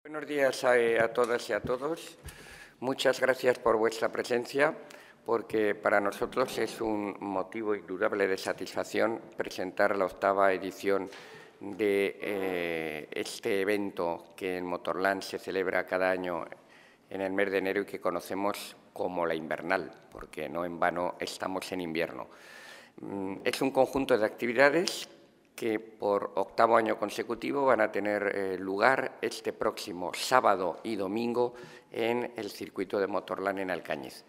Buenos días a todas y a todos. Muchas gracias por vuestra presencia, porque para nosotros es un motivo indudable de satisfacción presentar la 8ª edición de este evento que en Motorland se celebra cada año en el mes de enero y que conocemos como la invernal, porque no en vano estamos en invierno. Es un conjunto de actividades que por 8º año consecutivo van a tener lugar este próximo sábado y domingo en el circuito de Motorland en Alcañiz.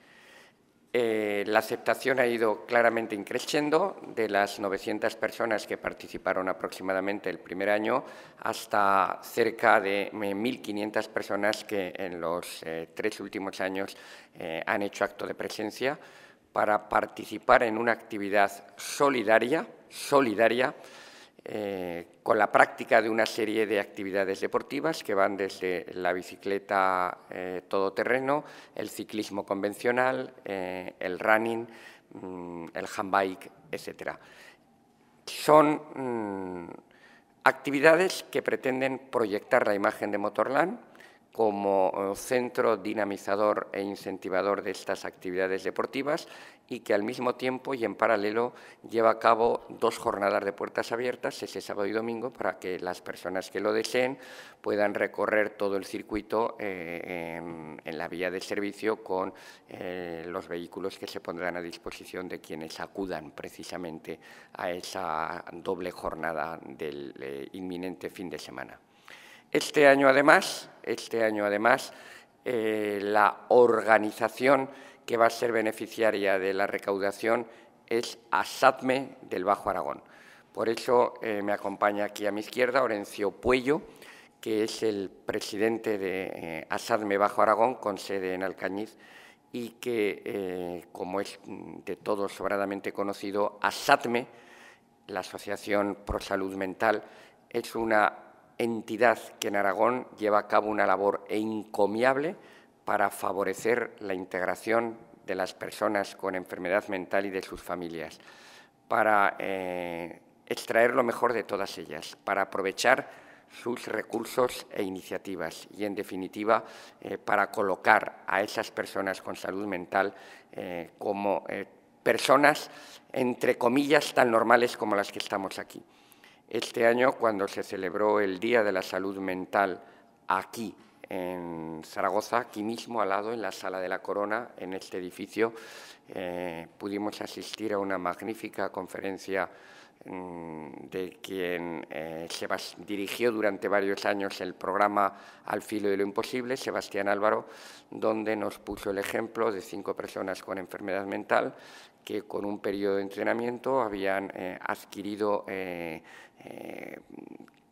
La aceptación ha ido claramente increciendo, de las 900 personas que participaron aproximadamente el primer año hasta cerca de 1.500 personas que en los 3 últimos años han hecho acto de presencia para participar en una actividad solidaria, con la práctica de una serie de actividades deportivas que van desde la bicicleta todoterreno, el ciclismo convencional, el running, el handbike, etc. Son actividades que pretenden proyectar la imagen de Motorland como centro dinamizador e incentivador de estas actividades deportivas y que al mismo tiempo y en paralelo lleva a cabo 2 jornadas de puertas abiertas ese sábado y domingo para que las personas que lo deseen puedan recorrer todo el circuito en la vía de servicio con los vehículos que se pondrán a disposición de quienes acudan precisamente a esa doble jornada del inminente fin de semana. Este año, además, la organización que va a ser beneficiaria de la recaudación es ASADME del Bajo Aragón. Por eso me acompaña aquí a mi izquierda Orencio Puello, que es el presidente de ASADME Bajo Aragón, con sede en Alcañiz, y que, como es de todos sobradamente conocido, ASADME, la Asociación Pro Salud Mental, es una entidad que en Aragón lleva a cabo una labor encomiable para favorecer la integración de las personas con enfermedad mental y de sus familias, para extraer lo mejor de todas ellas, para aprovechar sus recursos e iniciativas y, en definitiva, para colocar a esas personas con salud mental como personas, entre comillas, tan normales como las que estamos aquí. Este año, cuando se celebró el Día de la Salud Mental aquí en Zaragoza, aquí mismo al lado, en la Sala de la Corona, en este edificio, pudimos asistir a una magnífica conferencia de quien dirigió durante varios años el programa Al filo de lo imposible, Sebastián Álvaro, donde nos puso el ejemplo de 5 personas con enfermedad mental que con un periodo de entrenamiento habían adquirido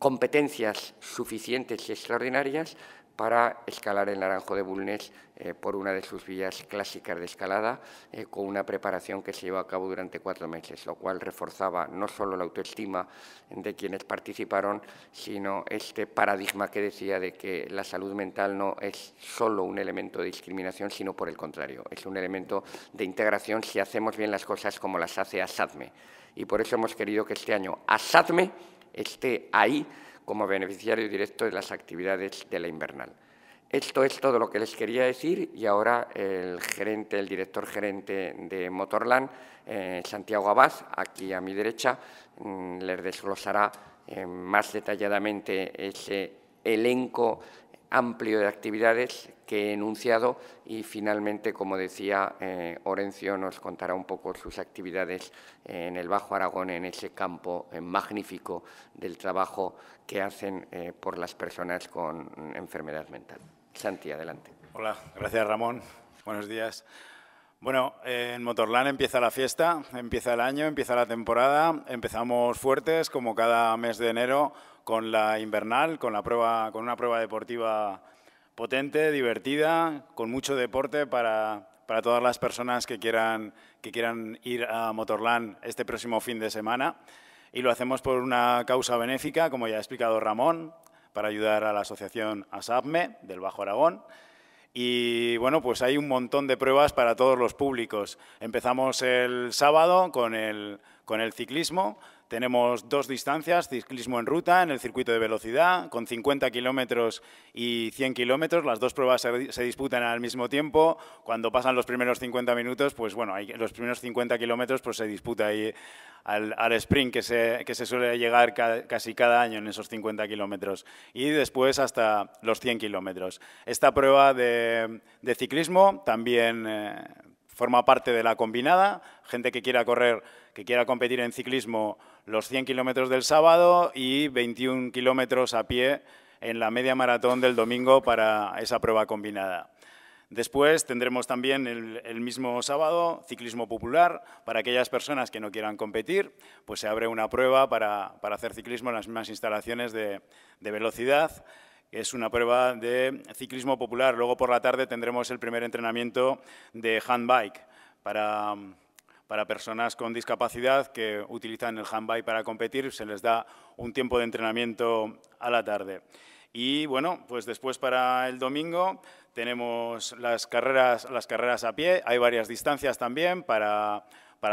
competencias suficientes y extraordinarias para escalar el Naranjo de Bulnes por una de sus vías clásicas de escalada, con una preparación que se llevó a cabo durante 4 meses, lo cual reforzaba no solo la autoestima de quienes participaron, sino este paradigma que decía de que la salud mental no es solo un elemento de discriminación, sino por el contrario, es un elemento de integración si hacemos bien las cosas como las hace ASADME. Y por eso hemos querido que este año ASADME esté ahí como beneficiario directo de las actividades de la invernal. Esto es todo lo que les quería decir y ahora el director gerente de Motorland, Santiago Abad, aquí a mi derecha, les desglosará más detalladamente ese elenco amplio de actividades que he enunciado y, finalmente, como decía, Orencio nos contará un poco sus actividades en el Bajo Aragón, en ese campo magnífico del trabajo que hacen por las personas con enfermedad mental. Santi, adelante. Hola, gracias Ramón. Buenos días. Bueno, en Motorland empieza la fiesta, empieza el año, empieza la temporada. Empezamos fuertes, como cada mes de enero, con la invernal, con una prueba deportiva potente, divertida, con mucho deporte para todas las personas que quieran ir a Motorland este próximo fin de semana. Y lo hacemos por una causa benéfica, como ya ha explicado Ramón, para ayudar a la asociación ASADME del Bajo Aragón. Y bueno, pues hay un montón de pruebas para todos los públicos. Empezamos el sábado con el ciclismo. tenemos dos distancias, ciclismo en ruta en el circuito de velocidad, con 50 kilómetros y 100 kilómetros. Las dos pruebas se disputan al mismo tiempo. Cuando pasan los primeros 50 minutos, pues bueno, los primeros 50 kilómetros pues se disputa ahí al sprint que se suele llegar casi cada año en esos 50 kilómetros. Y después hasta los 100 kilómetros. Esta prueba de ciclismo también forma parte de la combinada. Gente que quiera correr, que quiera competir en ciclismo los 100 kilómetros del sábado y 21 kilómetros a pie en la media maratón del domingo para esa prueba combinada. Después tendremos también el mismo sábado ciclismo popular. Para aquellas personas que no quieran competir, pues se abre una prueba para hacer ciclismo en las mismas instalaciones de velocidad. Es una prueba de ciclismo popular. Luego por la tarde tendremos el primer entrenamiento de handbike para personas con discapacidad que utilizan el handbike para competir. Se les da un tiempo de entrenamiento a la tarde. Y bueno, pues después para el domingo tenemos las carreras a pie. Hay varias distancias también para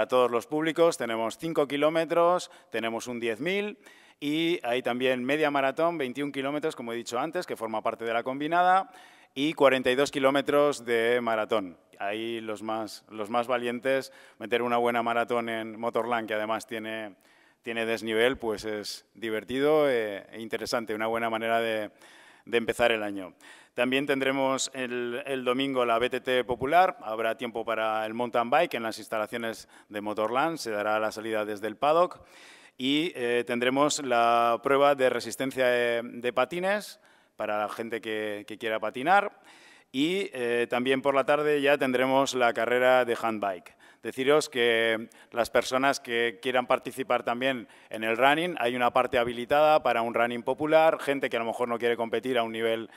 todos los públicos. Tenemos 5 kilómetros, tenemos un 10.000 y hay también media maratón, 21 kilómetros, como he dicho antes, que forma parte de la combinada, y 42 kilómetros de maratón. Ahí los más valientes, meter una buena maratón en Motorland, que además tiene desnivel, pues es divertido e interesante, una buena manera de empezar el año. También tendremos el domingo la BTT Popular, habrá tiempo para el mountain bike en las instalaciones de Motorland, se dará la salida desde el paddock y tendremos la prueba de resistencia de patines para la gente que quiera patinar y también por la tarde ya tendremos la carrera de handbike. Deciros que las personas que quieran participar también en el running, hay una parte habilitada para un running popular, gente que a lo mejor no quiere competir a un nivel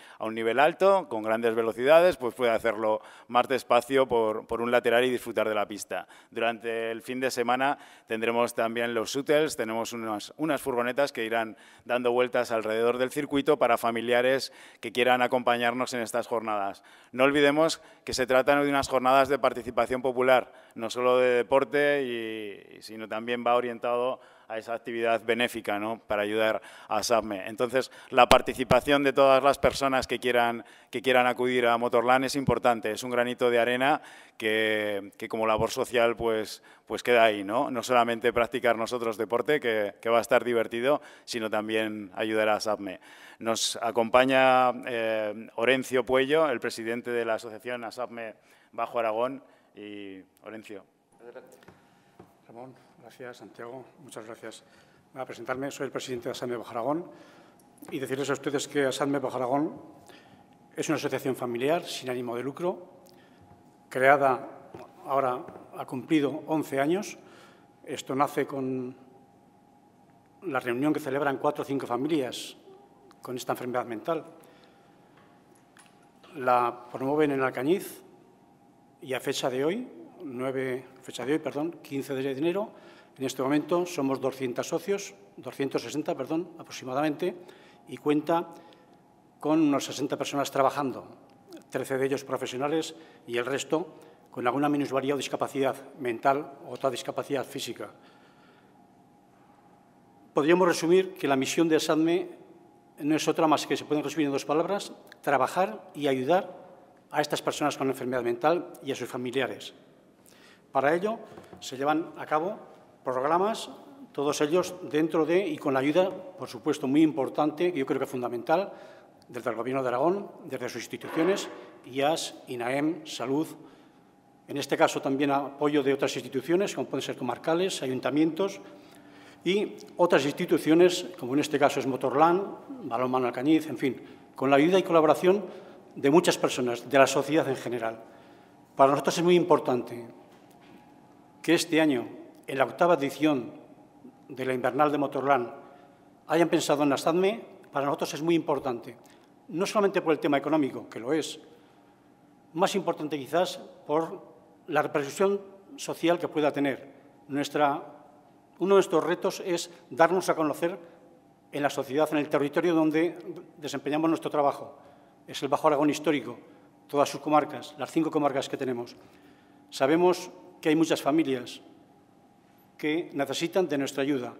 alto, con grandes velocidades, pues puede hacerlo más despacio por un lateral y disfrutar de la pista. Durante el fin de semana tendremos también los shuttles, tenemos unas furgonetas que irán dando vueltas alrededor del circuito para familiares que quieran acompañarnos en estas jornadas. No olvidemos que se trata de unas jornadas de participación popular, no solo de deporte, sino también va orientado a esa actividad benéfica, ¿no?, para ayudar a SAPME. Entonces, la participación de todas las personas que quieran acudir a Motorland es importante, es un granito de arena que como labor social pues queda ahí, ¿no? No solamente practicar nosotros deporte, que va a estar divertido, sino también ayudar a SAPME. Nos acompaña Orencio Puello, el presidente de la asociación ASAPME Bajo Aragón. Y Orencio. Ramón, gracias. Santiago, muchas gracias. Voy a presentarme, soy el presidente de ASAPME Bajo Aragón y decirles a ustedes que ASAPME Bajo Aragón es una asociación familiar sin ánimo de lucro, creada, ahora ha cumplido 11 años. Esto nace con la reunión que celebran 4 o 5 familias con esta enfermedad mental. La promueven en Alcañiz. Y a fecha de hoy, 15 de enero, en este momento somos 260 aproximadamente, y cuenta con unas 60 personas trabajando, 13 de ellos profesionales y el resto con alguna minusvalía o discapacidad mental o otra discapacidad física. Podríamos resumir que la misión de ASAPME no es otra más que, se pueden resumir en 2 palabras, trabajar y ayudar a estas personas con enfermedad mental y a sus familiares. Para ello, se llevan a cabo programas, todos ellos dentro de y con la ayuda, por supuesto, muy importante, que yo creo que es fundamental, desde el Gobierno de Aragón, desde sus instituciones, IAS, INAEM, Salud. En este caso, también apoyo de otras instituciones, como pueden ser comarcales, ayuntamientos y otras instituciones, como en este caso es Motorland, Balonmano Alcañiz, en fin, con la ayuda y colaboración de muchas personas, de la sociedad en general. Para nosotros es muy importante que este año, en la 8ª edición de la invernal de Motorland, hayan pensado en ASAPME. Para nosotros es muy importante, no solamente por el tema económico, que lo es, más importante quizás por la repercusión social que pueda tener. Uno de nuestros retos es darnos a conocer en la sociedad, en el territorio donde desempeñamos nuestro trabajo. Es el Bajo Aragón histórico, todas sus comarcas, las 5 comarcas que tenemos. Sabemos que hay muchas familias que necesitan de nuestra ayuda,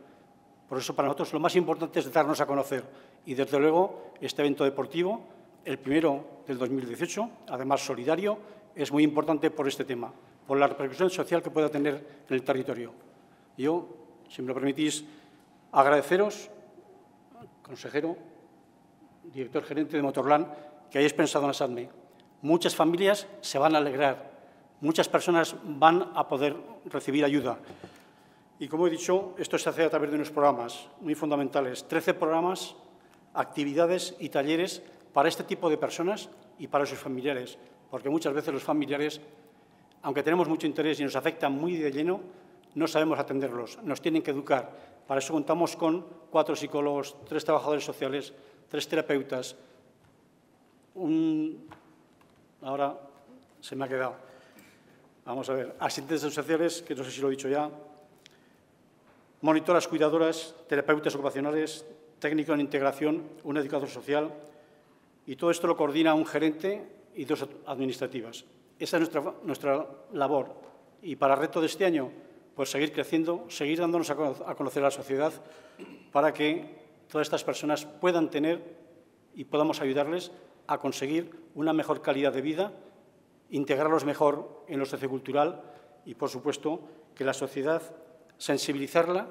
Por eso, para nosotros, lo más importante es darnos a conocer. Y, desde luego, este evento deportivo, el primero del 2018, además solidario, es muy importante por este tema, por la repercusión social que pueda tener en el territorio. Yo, si me lo permitís, agradeceros, consejero, director gerente de Motorland, que hayáis pensado en la SADME. Muchas familias se van a alegrar, muchas personas van a poder recibir ayuda. Y, como he dicho, esto se hace a través de unos programas muy fundamentales, 13 programas, actividades y talleres para este tipo de personas y para sus familiares, porque muchas veces los familiares, aunque tenemos mucho interés y nos afectan muy de lleno, no sabemos atenderlos, nos tienen que educar. Para eso contamos con 4 psicólogos, 3 trabajadores sociales, 3 terapeutas, ahora se me ha quedado, vamos a ver, asistentes sociales, que no sé si lo he dicho ya, monitoras cuidadoras, terapeutas ocupacionales, técnico en integración, un educador social, y todo esto lo coordina un gerente y 2 administrativas. Esa es nuestra labor. Y para el reto de este año, pues seguir creciendo, seguir dándonos a conocer a la sociedad para que todas estas personas puedan tener y podamos ayudarles a conseguir una mejor calidad de vida, integrarlos mejor en lo sociocultural y, por supuesto, que la sociedad, sensibilizarla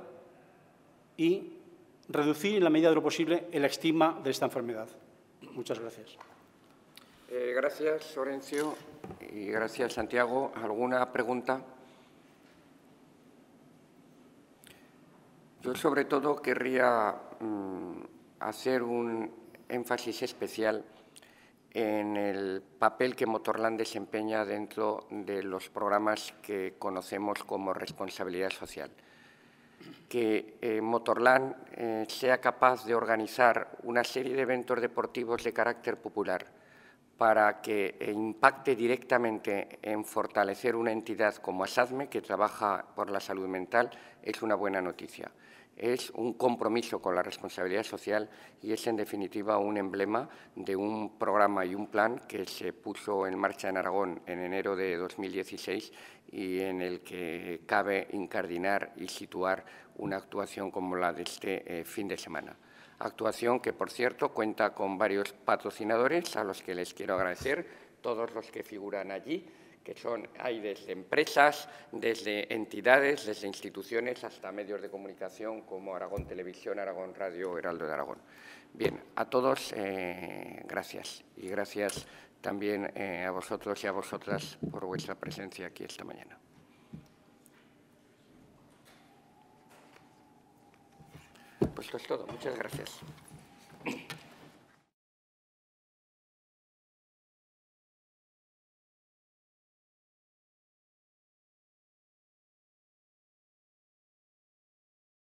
y reducir en la medida de lo posible el estigma de esta enfermedad. Muchas gracias. Gracias, Orencio, y gracias, Santiago. ¿Alguna pregunta? Yo, sobre todo, querría hacer un énfasis especial en el papel que Motorland desempeña dentro de los programas que conocemos como responsabilidad social. Que Motorland sea capaz de organizar una serie de eventos deportivos de carácter popular para que impacte directamente en fortalecer una entidad como ASADME, que trabaja por la salud mental, es una buena noticia. Es un compromiso con la responsabilidad social y es, en definitiva, un emblema de un programa y un plan que se puso en marcha en Aragón en enero de 2016 y en el que cabe incardinar y situar una actuación como la de este fin de semana. Actuación que, por cierto, cuenta con varios patrocinadores a los que les quiero agradecer, todos los que figuran allí, que hay desde empresas, desde entidades, desde instituciones, hasta medios de comunicación como Aragón Televisión, Aragón Radio, Heraldo de Aragón. Bien, a todos, gracias. Y gracias también a vosotros y a vosotras por vuestra presencia aquí esta mañana. Pues esto es todo. Muchas gracias.